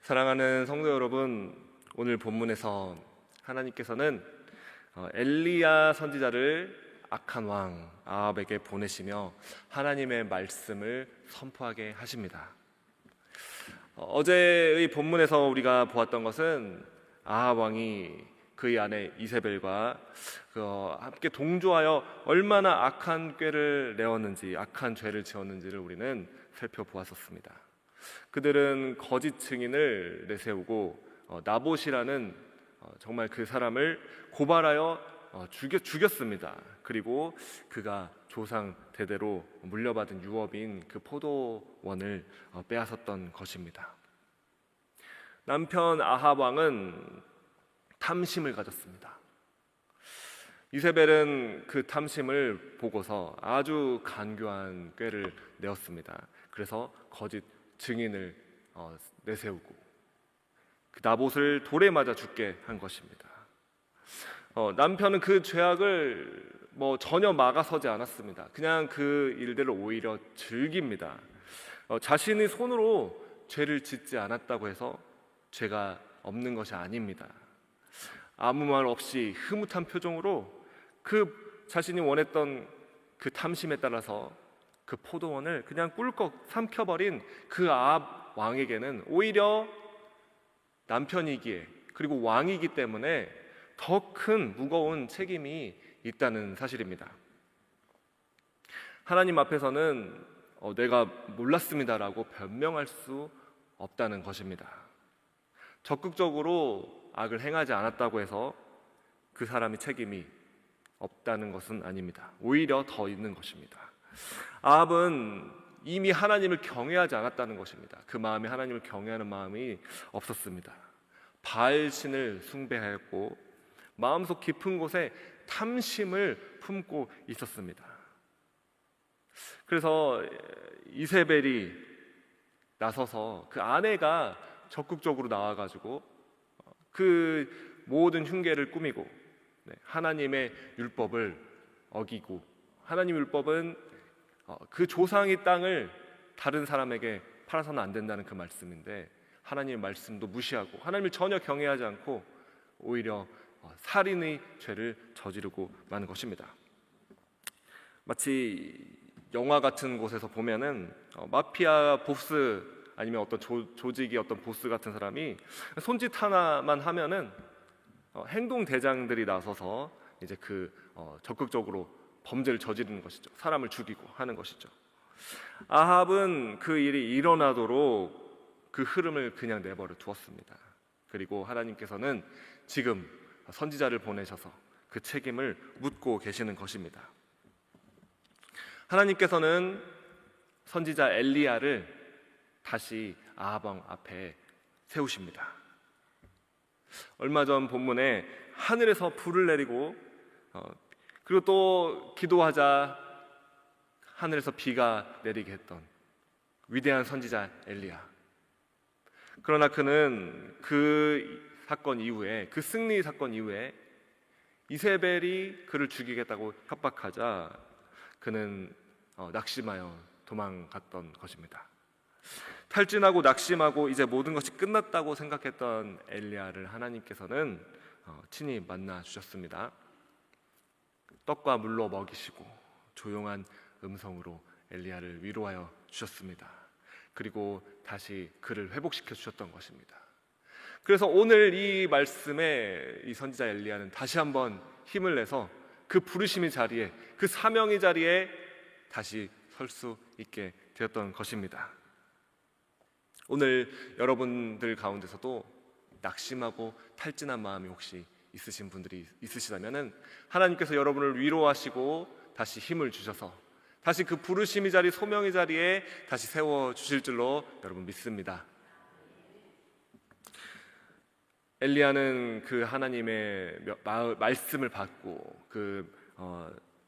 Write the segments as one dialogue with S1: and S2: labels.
S1: 사랑하는 성도 여러분, 오늘 본문에서 하나님께서는 엘리야 선지자를 악한 왕 아합에게 보내시며 하나님의 말씀을 선포하게 하십니다. 어제의 본문에서 우리가 보았던 것은 아합 왕이 그의 아내 이세벨과 함께 동조하여 얼마나 악한 꾀를 내었는지, 악한 죄를 지었는지를 우리는 살펴보았었습니다. 그들은 거짓 증인을 내세우고 나봇이라는 정말 그 사람을 고발하여 죽였습니다. 그리고 그가 조상 대대로 물려받은 유업인 그 포도원을 빼앗았던 것입니다. 남편 아합 왕은 탐심을 가졌습니다. 이세벨은 그 탐심을 보고서 아주 간교한 꾀를 내었습니다. 그래서 거짓 증인을 내세우고 그 나봇을 돌에 맞아 죽게 한 것입니다. 남편은 그 죄악을 전혀 막아서지 않았습니다. 그냥 그 일들을 오히려 즐깁니다. 자신의 손으로 죄를 짓지 않았다고 해서 죄가 없는 것이 아닙니다. 아무 말 없이 흐뭇한 표정으로 그 자신이 원했던 그 탐심에 따라서 그 포도원을 그냥 꿀꺽 삼켜버린 그 아합 왕에게는 오히려 남편이기에, 그리고 왕이기 때문에 더 큰 무거운 책임이 있다는 사실입니다. 하나님 앞에서는 내가 몰랐습니다라고 변명할 수 없다는 것입니다. 적극적으로 악을 행하지 않았다고 해서 그 사람이 책임이 없다는 것은 아닙니다. 오히려 더 있는 것입니다. 아합은 이미 하나님을 경외하지 않았다는 것입니다. 그 마음에 하나님을 경외하는 마음이 없었습니다. 바알 신을 숭배하였고 마음속 깊은 곳에 탐심을 품고 있었습니다. 그래서 이세벨이 나서서 그 아내가 적극적으로 나와가지고 그 모든 흉계를 꾸미고 하나님의 율법을 어기고, 하나님의 율법은 그 조상의 땅을 다른 사람에게 팔아서는 안 된다는 그 말씀인데, 하나님의 말씀도 무시하고 하나님을 전혀 경외하지 않고 오히려 살인의 죄를 저지르고 마는 것입니다. 마치 영화 같은 곳에서 보면은 마피아 보스 아니면 어떤 조직의 어떤 보스 같은 사람이 손짓 하나만 하면은 행동 대장들이 나서서 이제 적극적으로 범죄를 저지르는 것이죠. 사람을 죽이고 하는 것이죠. 아합은 그 일이 일어나도록 그 흐름을 그냥 내버려 두었습니다. 그리고 하나님께서는 지금 선지자를 보내셔서 그 책임을 묻고 계시는 것입니다. 하나님께서는 선지자 엘리야를 다시 아합 왕 앞에 세우십니다. 얼마 전 본문에 하늘에서 불을 내리고 그리고 또 기도하자 하늘에서 비가 내리게 했던 위대한 선지자 엘리야. 그러나 그는 그 사건 이후에, 그 승리 사건 이후에 이세벨이 그를 죽이겠다고 협박하자 그는 낙심하여 도망갔던 것입니다. 탈진하고 낙심하고 이제 모든 것이 끝났다고 생각했던 엘리야를 하나님께서는 친히 만나 주셨습니다. 떡과 물로 먹이시고 조용한 음성으로 엘리야를 위로하여 주셨습니다. 그리고 다시 그를 회복시켜 주셨던 것입니다. 그래서 오늘 이 말씀에 이 선지자 엘리야는 다시 한번 힘을 내서 그 부르심의 자리에, 그 사명의 자리에 다시 설 수 있게 되었던 것입니다. 오늘 여러분들 가운데서도 낙심하고 탈진한 마음이 혹시 있으신 분들이 있으시다면 하나님께서 여러분을 위로하시고 다시 힘을 주셔서 다시 그 부르심의 자리, 소명의 자리에 다시 세워주실 줄로 여러분 믿습니다. 엘리야는 그 하나님의 말씀을 받고 그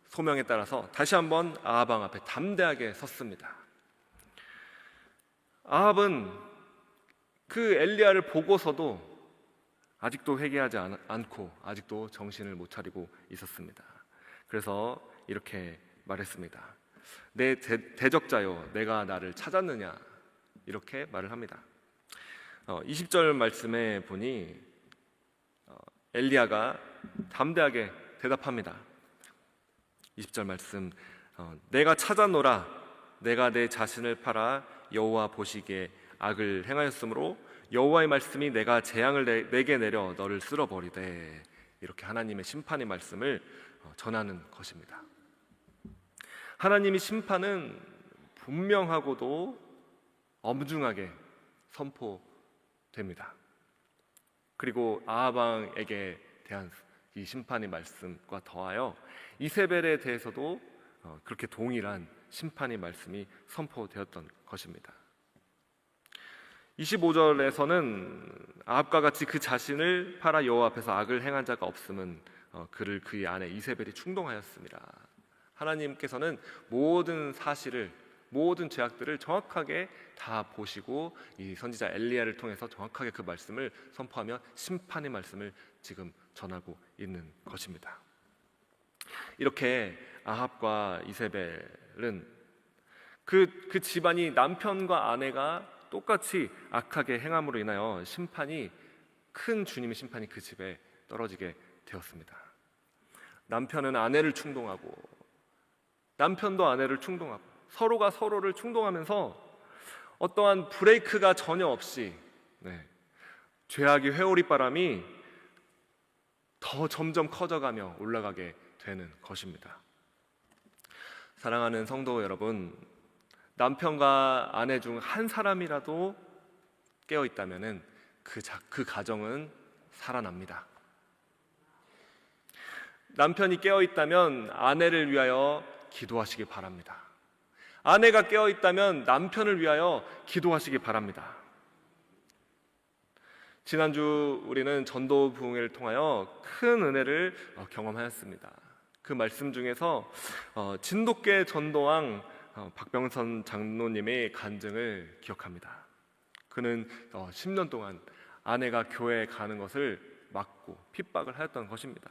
S1: 소명에 따라서 다시 한번 아합 왕 앞에 담대하게 섰습니다. 아합은 그 엘리야를 보고서도 아직도 회개하지 않고 아직도 정신을 못 차리고 있었습니다. 그래서 이렇게 말했습니다. 내 대적자여, 내가 나를 찾았느냐, 이렇게 말을 합니다. 20절 말씀에 보니 엘리야가 담대하게 대답합니다. 20절 말씀, 내가 찾아노라. 내가 내 자신을 팔아 여호와 보시기에 악을 행하였으므로 여호와의 말씀이 내가 재앙을 내게 내려 너를 쓸어버리되. 이렇게 하나님의 심판의 말씀을 전하는 것입니다. 하나님의 심판은 분명하고도 엄중하게 선포됩니다. 그리고 아합 왕에게 대한 이 심판의 말씀과 더하여 이세벨에 대해서도 그렇게 동일한 심판의 말씀이 선포되었던 것입니다. 25절에서는 아합과 같이 그 자신을 팔아 여호와 앞에서 악을 행한 자가 없음은 그를 그의 아내 이세벨이 충동하였습니다. 하나님께서는 모든 사실을, 모든 죄악들을 정확하게 다 보시고 이 선지자 엘리야를 통해서 정확하게 그 말씀을 선포하며 심판의 말씀을 지금 전하고 있는 것입니다. 이렇게 아합과 이세벨은 그 집안이 남편과 아내가 똑같이 악하게 행함으로 인하여 큰 주님의 심판이 그 집에 떨어지게 되었습니다. 남편은 아내를 충동하고 남편도 아내를 충동하고 서로가 서로를 충동하면서 어떠한 브레이크가 전혀 없이 죄악의 회오리바람이 더 점점 커져가며 올라가게 되는 것입니다. 사랑하는 성도 여러분, 남편과 아내 중 한 사람이라도 깨어 있다면 그 가정은 살아납니다. 남편이 깨어 있다면 아내를 위하여 기도하시기 바랍니다. 아내가 깨어 있다면 남편을 위하여 기도하시기 바랍니다. 지난주 우리는 전도 부흥회를 통하여 큰 은혜를 경험하였습니다. 그 말씀 중에서 진돗개 전도왕 박병선 장로님의 간증을 기억합니다. 그는 10년 동안 아내가 교회에 가는 것을 막고 핍박을 하였던 것입니다.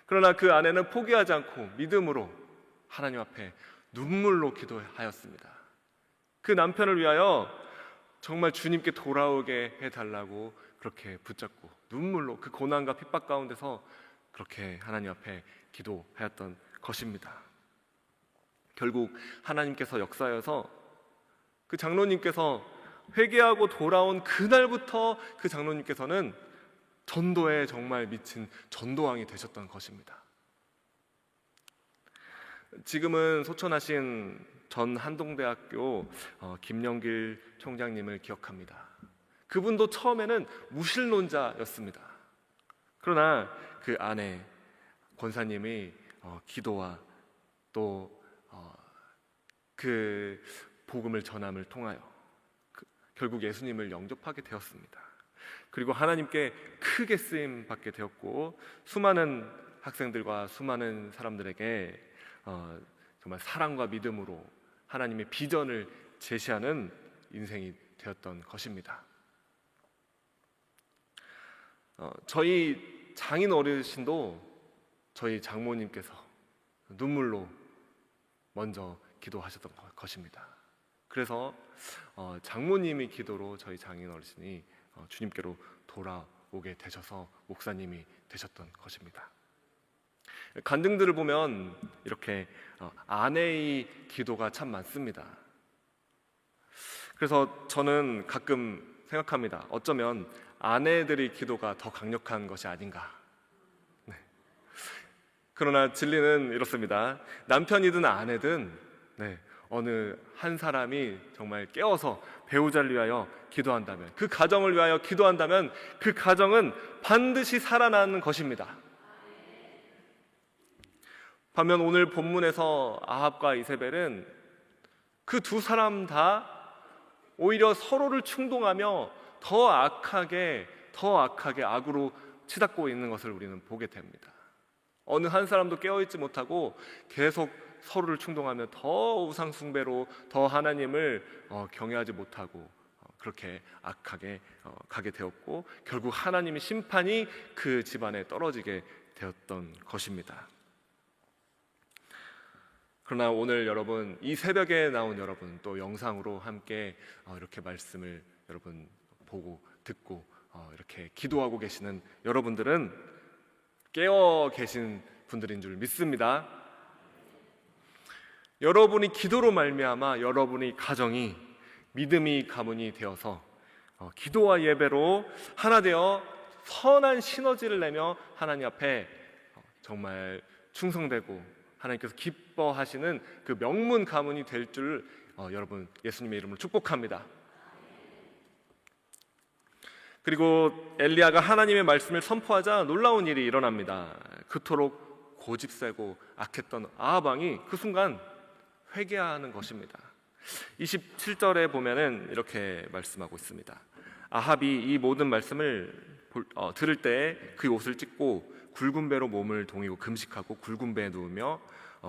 S1: 그러나 그 아내는 포기하지 않고 믿음으로 하나님 앞에 눈물로 기도하였습니다. 그 남편을 위하여 정말 주님께 돌아오게 해달라고 그렇게 붙잡고 눈물로 그 고난과 핍박 가운데서 그렇게 하나님 앞에 기도하였던 것입니다. 결국 하나님께서 역사하여서 그 장로님께서 회개하고 돌아온 그날부터 그 장로님께서는 전도에 정말 미친 전도왕이 되셨던 것입니다. 지금은 소천하신 전 한동대학교 김영길 총장님을 기억합니다. 그분도 처음에는 무신론자였습니다. 그러나 그 아내 권사님의 기도와 또 그 복음을 전함을 통하여 결국 예수님을 영접하게 되었습니다. 그리고 하나님께 크게 쓰임 받게 되었고 수많은 학생들과 수많은 사람들에게 정말 사랑과 믿음으로 하나님의 비전을 제시하는 인생이 되었던 것입니다. 저희 장인 어르신도 저희 장모님께서 눈물로 먼저 기도하셨던 것입니다. 그래서 장모님의 기도로 저희 장인 어르신이 주님께로 돌아오게 되셔서 목사님이 되셨던 것입니다. 간증들을 보면 이렇게 아내의 기도가 참 많습니다. 그래서 저는 가끔 생각합니다. 어쩌면 아내들의 기도가 더 강력한 것이 아닌가. 그러나 진리는 이렇습니다. 남편이든 아내든 어느 한 사람이 정말 깨어서 배우자를 위하여 기도한다면, 그 가정을 위하여 기도한다면 그 가정은 반드시 살아나는 것입니다. 반면 오늘 본문에서 아합과 이세벨은 그 두 사람 다 오히려 서로를 충동하며 더 악하게 악으로 치닫고 있는 것을 우리는 보게 됩니다. 어느 한 사람도 깨어있지 못하고 계속 서로를 충동하며 더 우상숭배로 더 하나님을 경외하지 못하고 그렇게 악하게 가게 되었고 결국 하나님의 심판이 그 집안에 떨어지게 되었던 것입니다. 그러나 오늘 여러분, 이 새벽에 나온 여러분, 또 영상으로 함께 이렇게 말씀을 여러분 보고 듣고 이렇게 기도하고 계시는 여러분들은 깨어 계신 분들인 줄 믿습니다. 여러분이 기도로 말미암아 여러분의 가정이 믿음의 가문이 되어서 기도와 예배로 하나 되어 선한 시너지를 내며 하나님 앞에 정말 충성되고 하나님께서 기뻐하시는 그 명문 가문이 될 줄 여러분 예수님의 이름으로 축복합니다. 그리고 엘리야가 하나님의 말씀을 선포하자 놀라운 일이 일어납니다. 그토록 고집세고 악했던 아합 왕이 그 순간 회개하는 것입니다. 27절에 보면은 이렇게 말씀하고 있습니다. 아합이 이 모든 말씀을 들을 때 그 옷을 찢고 굵은 배로 몸을 동이고 금식하고 굵은 배에 누우며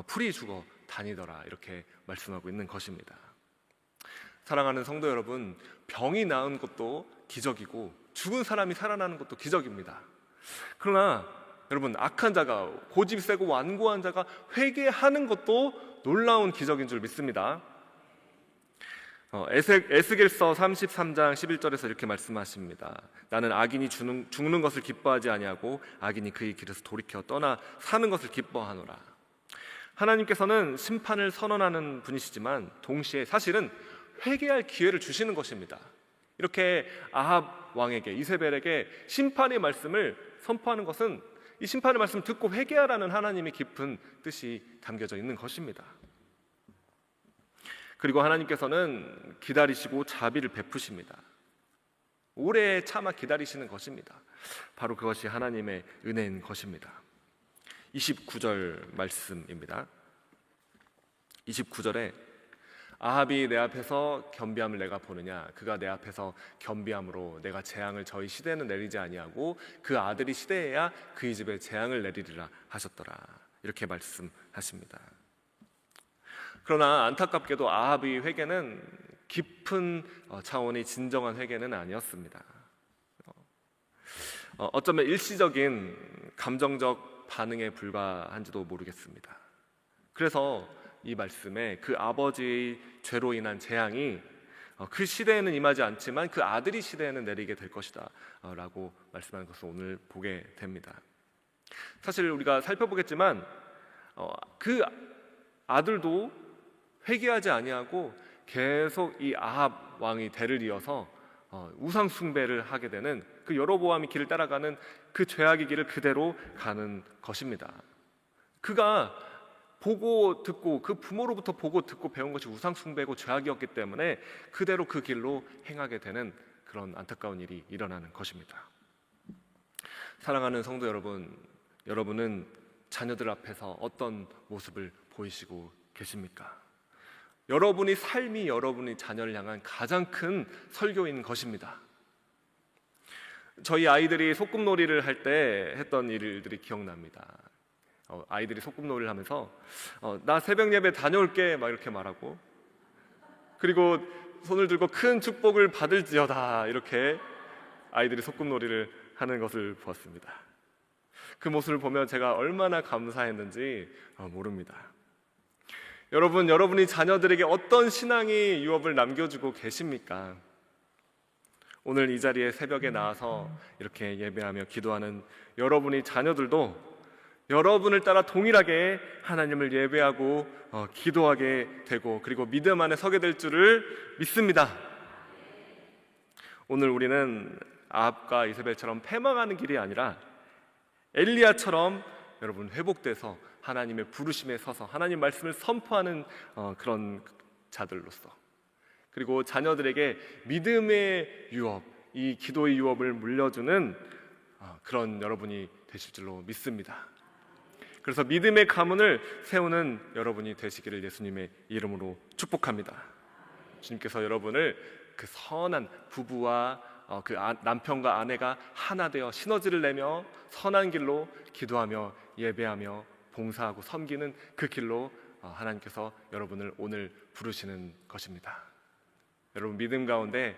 S1: 풀이 죽어 다니더라, 이렇게 말씀하고 있는 것입니다. 사랑하는 성도 여러분, 병이 나은 것도 기적이고 죽은 사람이 살아나는 것도 기적입니다. 그러나 여러분, 악한 자가, 고집이 세고 완고한 자가 회개하는 것도 놀라운 기적인 줄 믿습니다. 에스겔서 33장 11절에서 이렇게 말씀하십니다. 나는 악인이 죽는 것을 기뻐하지 아니하고 악인이 그의 길에서 돌이켜 떠나 사는 것을 기뻐하노라. 하나님께서는 심판을 선언하는 분이시지만 동시에 사실은 회개할 기회를 주시는 것입니다. 이렇게 아합 왕에게, 이세벨에게 심판의 말씀을 선포하는 것은 이 심판의 말씀을 듣고 회개하라는 하나님의 깊은 뜻이 담겨져 있는 것입니다. 그리고 하나님께서는 기다리시고 자비를 베푸십니다. 오래 참아 기다리시는 것입니다. 바로 그것이 하나님의 은혜인 것입니다. 29절 말씀입니다. 29절에 아합이 내 앞에서 겸비함을 내가 보느냐, 그가 내 앞에서 겸비함으로 내가 재앙을 저희 시대에는 내리지 아니하고 그 아들이 시대에야 그의 집에 재앙을 내리리라 하셨더라, 이렇게 말씀하십니다. 그러나 안타깝게도 아합의 회개는 깊은 차원의 진정한 회개는 아니었습니다. 어쩌면 일시적인 감정적 반응에 불과한지도 모르겠습니다. 그래서 이 말씀에 그 아버지의 죄로 인한 재앙이 그 시대에는 임하지 않지만 그 아들이 시대에는 내리게 될 것이다 라고 말씀하는 것을 오늘 보게 됩니다. 사실 우리가 살펴보겠지만 그 아들도 회개하지 아니하고 계속 이 아합 왕의 대를 이어서 우상 숭배를 하게 되는 그 여로보암의 길을 따라가는 그 죄악의 길을 그대로 가는 것입니다. 그가 보고 듣고, 그 부모로부터 보고 듣고 배운 것이 우상 숭배고 죄악이었기 때문에 그대로 그 길로 행하게 되는 그런 안타까운 일이 일어나는 것입니다. 사랑하는 성도 여러분, 여러분은 자녀들 앞에서 어떤 모습을 보이시고 계십니까? 여러분의 삶이 여러분의 자녀를 향한 가장 큰 설교인 것입니다. 저희 아이들이 소꿉놀이를 할 때 했던 일들이 기억납니다. 아이들이 소꿉놀이를 하면서 나 새벽 예배 다녀올게 막 이렇게 말하고, 그리고 손을 들고 큰 축복을 받을지어다, 이렇게 아이들이 소꿉놀이를 하는 것을 보았습니다. 그 모습을 보면 제가 얼마나 감사했는지 모릅니다. 여러분, 여러분이 자녀들에게 어떤 신앙의 유업을 남겨주고 계십니까? 오늘 이 자리에 새벽에 나와서 이렇게 예배하며 기도하는 여러분의 자녀들도 여러분을 따라 동일하게 하나님을 예배하고 기도하게 되고, 그리고 믿음 안에 서게 될 줄을 믿습니다. 오늘 우리는 아합과 이세벨처럼 패망하는 길이 아니라 엘리야처럼 여러분 회복돼서 하나님의 부르심에 서서 하나님 말씀을 선포하는 그런 자들로서, 그리고 자녀들에게 믿음의 유업, 이 기도의 유업을 물려주는 그런 여러분이 되실 줄로 믿습니다. 그래서 믿음의 가문을 세우는 여러분이 되시기를 예수님의 이름으로 축복합니다. 주님께서 여러분을 그 선한 부부와 그 남편과 아내가 하나 되어 시너지를 내며 선한 길로 기도하며 예배하며 봉사하고 섬기는 그 길로 하나님께서 여러분을 오늘 부르시는 것입니다. 여러분, 믿음 가운데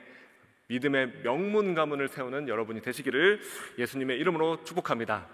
S1: 믿음의 명문 가문을 세우는 여러분이 되시기를 예수님의 이름으로 축복합니다.